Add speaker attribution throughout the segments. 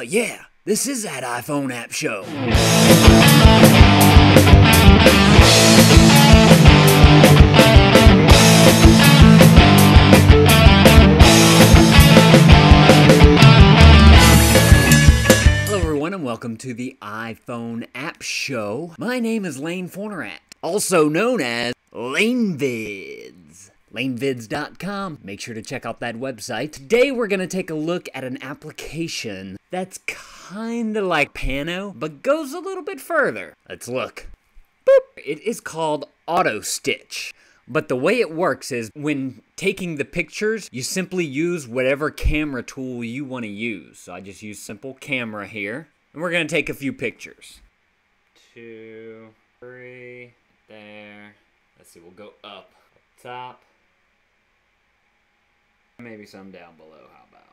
Speaker 1: Yeah, this is that iPhone app show. Hello everyone and welcome to the iPhone app show. My name is Lane Fornerat, also known as LaneVids. LaneVids.com. Make sure to check out that website. Today we're going to take a look at an application that's kind of like Pano, but goes a little bit further. Let's look. Boop. It is called Autostitch. But the way it works is when taking the pictures, you simply use whatever camera tool you want to use. So I just use simple camera here. And we're going to take a few pictures. 2, 3, there. Let's see, we'll go up top. Maybe some down below, how about?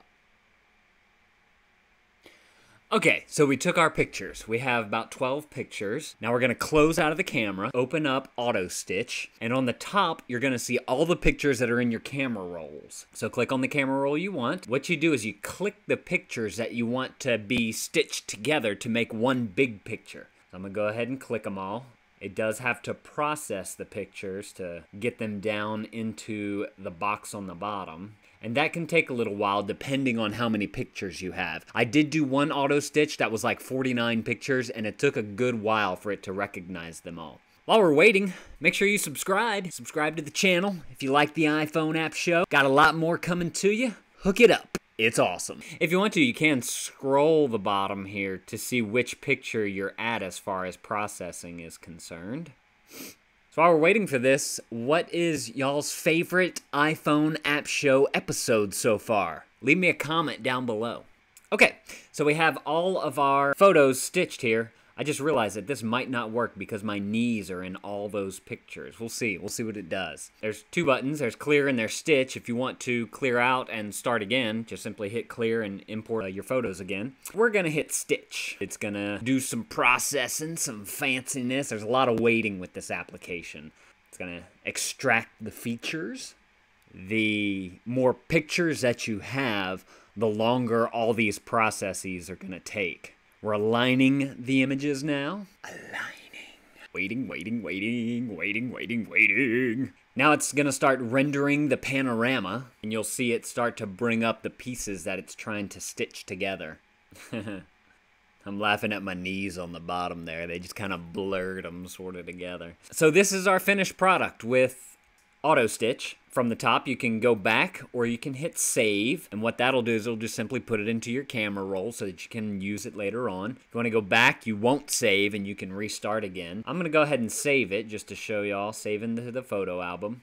Speaker 1: Okay, so we took our pictures. We have about 12 pictures. Now we're gonna close out of the camera, open up Autostitch, and on the top, you're gonna see all the pictures that are in your camera rolls. So click on the camera roll you want. What you do is you click the pictures that you want to be stitched together to make one big picture. So I'm gonna go ahead and click them all. It does have to process the pictures to get them down into the box on the bottom. And that can take a little while depending on how many pictures you have. I did do one auto stitch that was like 49 pictures and it took a good while for it to recognize them all. While we're waiting, make sure you subscribe. Subscribe to the channel if you like the iPhone app show. Got a lot more coming to you. Hook it up. It's awesome. If you want to, you can scroll the bottom here to see which picture you're at as far as processing is concerned. So while we're waiting for this, what is y'all's favorite iPhone app show episode so far? Leave me a comment down below. Okay, so we have all of our photos stitched here. I just realized that this might not work because my knees are in all those pictures. We'll see what it does. There's two buttons, there's clear and there's stitch. If you want to clear out and start again, just simply hit clear and import your photos again. We're gonna hit stitch. It's gonna do some processing, some fanciness. There's a lot of waiting with this application. It's gonna extract the features. The more pictures that you have, the longer all these processes are gonna take. We're aligning the images now. Waiting. Now it's gonna start rendering the panorama, and you'll see it start to bring up the pieces that it's trying to stitch together. I'm laughing at my knees on the bottom there. They just kind of blurred them sort of together. So this is our finished product with Autostitch. From the top, you can go back or you can hit save. And what that'll do is it'll just simply put it into your camera roll so that you can use it later on. If you want to go back, you won't save and you can restart again. I'm going to go ahead and save it just to show y'all. Save into the photo album.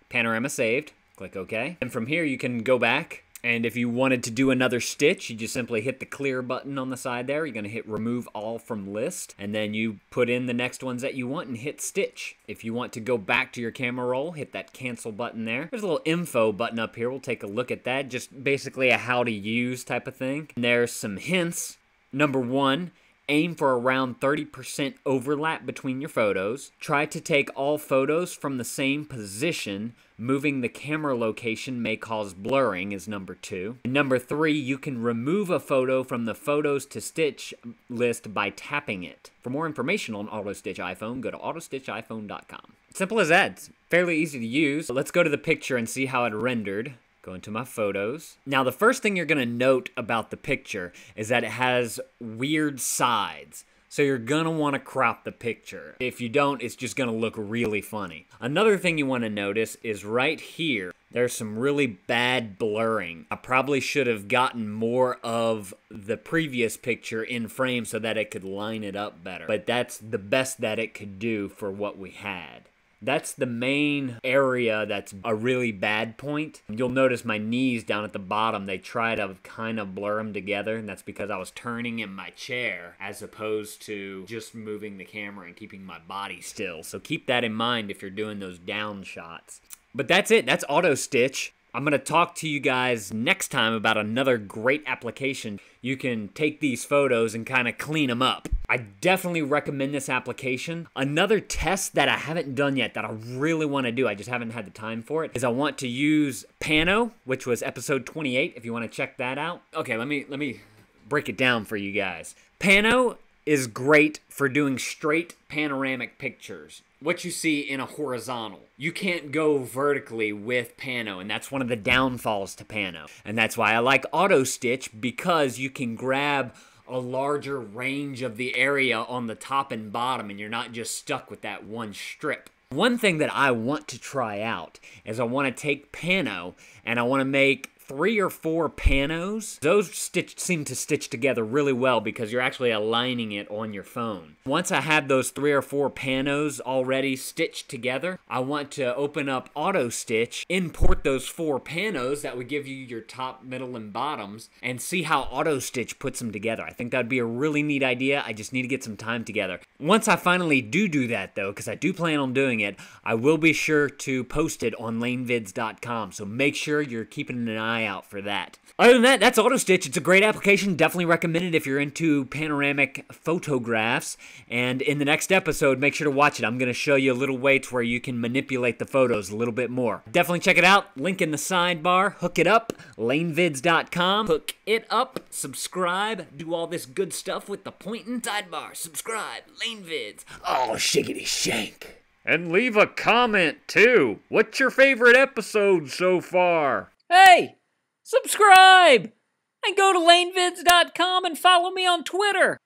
Speaker 1: Panorama saved. Click OK. And from here, you can go back. And if you wanted to do another stitch, you just simply hit the clear button on the side there. You're going to hit remove all from list. And then you put in the next ones that you want and hit stitch. If you want to go back to your camera roll, hit that cancel button there. There's a little info button up here. We'll take a look at that. Just basically a how to use type of thing. And there's some hints. Number 1. Aim for around 30% overlap between your photos. Try to take all photos from the same position. Moving the camera location may cause blurring is number 2. And number 3, you can remove a photo from the photos to stitch list by tapping it. For more information on Autostitch iPhone, go to autostitchiphone.com. Simple as that. It's fairly easy to use. So let's go to the picture and see how it rendered. Go into my photos. Now, the first thing you're going to note about the picture is that it has weird sides. So you're going to want to crop the picture. If you don't, it's just going to look really funny. Another thing you want to notice is right here, there's some really bad blurring. I probably should have gotten more of the previous picture in frame so that it could line it up better. But that's the best that it could do for what we had. That's the main area that's a really bad point. You'll notice my knees down at the bottom, they try to kind of blur them together, and that's because I was turning in my chair as opposed to just moving the camera and keeping my body still. So keep that in mind if you're doing those down shots. But that's it. That's Autostitch. I'm going to talk to you guys next time about another great application. You can take these photos and kind of clean them up. I definitely recommend this application. Another test that I haven't done yet that I really want to do, I just haven't had the time for it, is I want to use Pano, which was episode 28, if you want to check that out. Okay, let me break it down for you guys. Pano is great for doing straight panoramic pictures. What you see in a horizontal. You can't go vertically with Pano, and that's one of the downfalls to Pano. And that's why I like Autostitch, because you can grab a larger range of the area on the top and bottom, and you're not just stuck with that one strip. One thing that I want to try out is I want to take Pano and I want to make 3 or 4 panos. Those seem to stitch together really well because you're actually aligning it on your phone. Once I have those 3 or 4 panos already stitched together, I want to open up Autostitch, import those 4 panos that would give you your top, middle, and bottoms, and see how Autostitch puts them together. I think that'd be a really neat idea. I just need to get some time together. Once I finally do that though, because I do plan on doing it, I will be sure to post it on LaneVids.com, so make sure you're keeping an eye out for that. Other than that, that's Autostitch. It's a great application. Definitely recommend it if you're into panoramic photographs. And in the next episode, make sure to watch it. I'm going to show you a little way to where you can manipulate the photos a little bit more. Definitely check it out. Link in the sidebar. Hook it up. LaneVids.com. Hook it up. Subscribe. Do all this good stuff with the pointing. Sidebar. Subscribe. LaneVids. Oh, shiggity shank. And leave a comment, too. What's your favorite episode so far? Hey! Subscribe! And go to LaneVids.com and follow me on Twitter.